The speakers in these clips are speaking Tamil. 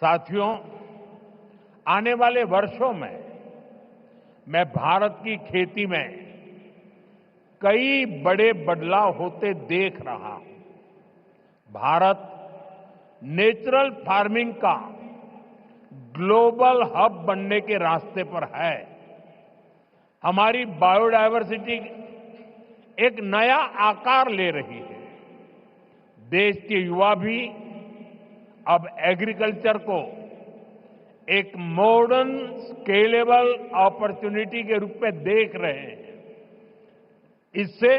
साथियों, आने वाले वर्षों में मैं भारत की खेती में कई बड़े बदलाव होते देख रहा हूं। भारत नेचुरल फार्मिंग का ग्लोबल हब बनने के रास्ते पर है। हमारी बायोडायवर्सिटी एक नया आकार ले रही है। देश के युवा भी अब एग्रीकल्चर को एक मॉडर्न स्केलेबल अपॉर्चुनिटी के रूप में देख रहे हैं। इससे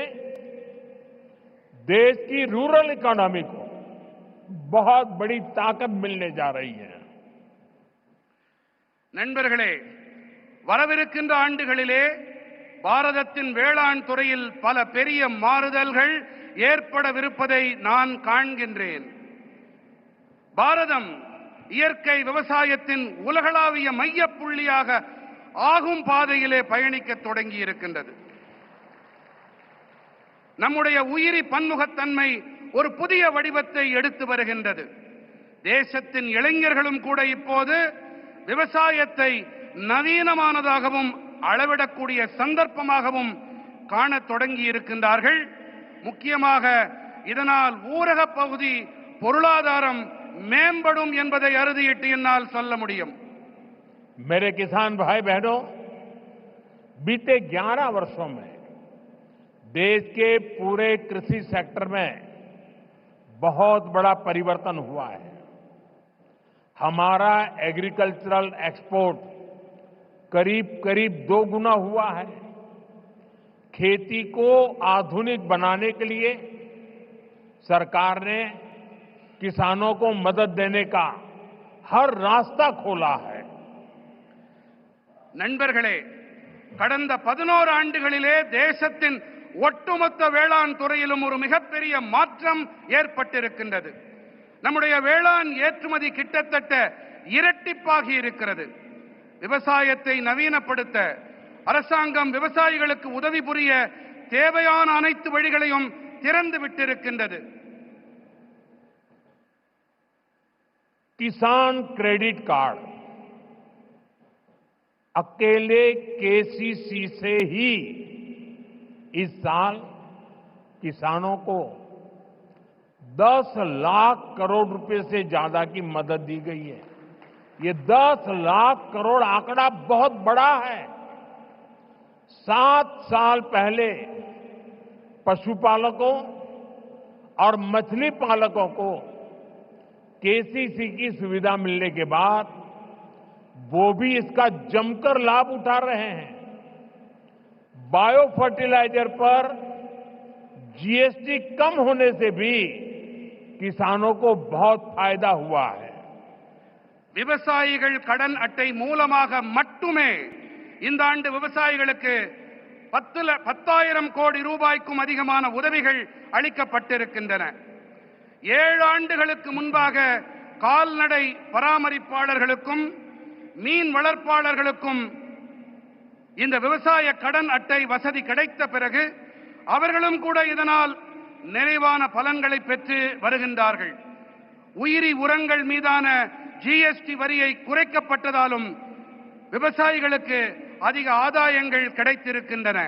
देश की रूरल इकोनॉमी को बहुत बड़ी ताकत मिलने जा रही है। நண்பர்களே, வரவிருக்கின்ற ஆண்டுகளிலே பாரதத்தின் வேளாண் துறையில் பல பெரிய மாறுதல்கள் ஏற்படவிருப்பதை நான் காண்கின்றேன். பாரதம் இயற்கை விவசாயத்தின் உலகளாவிய மையப்புள்ளியாக ஆகும் பாதையிலே பயணிக்க தொடங்கி இருக்கின்றது. நம்முடைய உயிரி பன்முகத்தன்மை ஒரு புதிய வடிவத்தை எடுத்து வருகின்றது. தேசத்தின் இளைஞர்களும் கூட இப்போது விவசாயத்தை நவீனமானதாகவும் அளவிடக்கூடிய சந்தர்ப்பமாகவும் காணத் தொடங்கி இருக்கின்றார்கள். முக்கியமாக இதனால் ஊரக பகுதி பொருளாதாரம் மேம்படும் என்பதை அறுதியிட்டு என்னால் சொல்ல முடியும். मेरे किसान भाई बहनों, बीते 11 वर्षों में देश के पूरे कृषि सेक्टर में बहुत बड़ा परिवर्तन हुआ है। हमारा एग्रीकल्चरल एक्सपोर्ट करीब करीब 2 गुना हुआ है। खेती को आधुनिक बनाने के लिए सरकार ने किसानों को मदद देने का हर रास्ता खोला है। நண்பர்களே, கடந்த 11 ஆண்டுகளிலே தேசத்தின் ஒட்டுமொத்த வேளாண் துறையிலும் ஒரு மிகப்பெரிய மாற்றம் ஏற்பட்டிருக்கின்றது. நம்முடைய வேளாண் ஏற்றுமதி கிட்டத்தட்ட இரட்டிப்பாகி இருக்கிறது. விவசாயத்தை நவீனப்படுத்த அரசாங்கம் விவசாயிகளுக்கு உதவி புரிய தேவையான அனைத்து வழிகளையும் திறந்து விட்டிருக்கின்றது. किसान क्रेडिट कार्ड अकेले केसीसी से ही इस साल किसानों को 10 लाख करोड़ रुपए से ज्यादा की मदद दी गई है। ये 10 लाख करोड़ आंकड़ा बहुत बड़ा है। 7 साल पहले पशुपालकों और मछली पालकों को केसीसी की सुविधा मिलने के बाद वो भी इसका जमकर लाभ उठा रहे हैं। बायो फर्टिलाइजर पर जीएसटी कम होने से भी किसानों को बहुत फायदा हुआ है। விவசாயிகள் கடன் அட்டை மூலமாக மட்டுமே இந்த ஆண்டு விவசாயிகளுக்கு 10,000 கோடி ரூபாய்க்கும் அதிகமான உதவிகள் அளிக்கப்பட்டிருக்கின்றன. 7 ஆண்டுகளுக்கு முன்பாக கால்நடை பராமரிப்பாளர்களுக்கும் மீன் வளர்ப்பாளர்களுக்கும் இந்த விவசாய கடன் அட்டை வசதி கிடைத்த பிறகு அவர்களும் கூட இதனால் நிறைவான பலன்களை பெற்று வருகின்றார்கள். உயிரி உரங்கள் மீதான ஜிஎஸ்டி வரியை குறைக்கப்பட்டதாலும் விவசாயிகளுக்கு அதிக ஆதாயங்கள் கிடைத்திருக்கின்றன.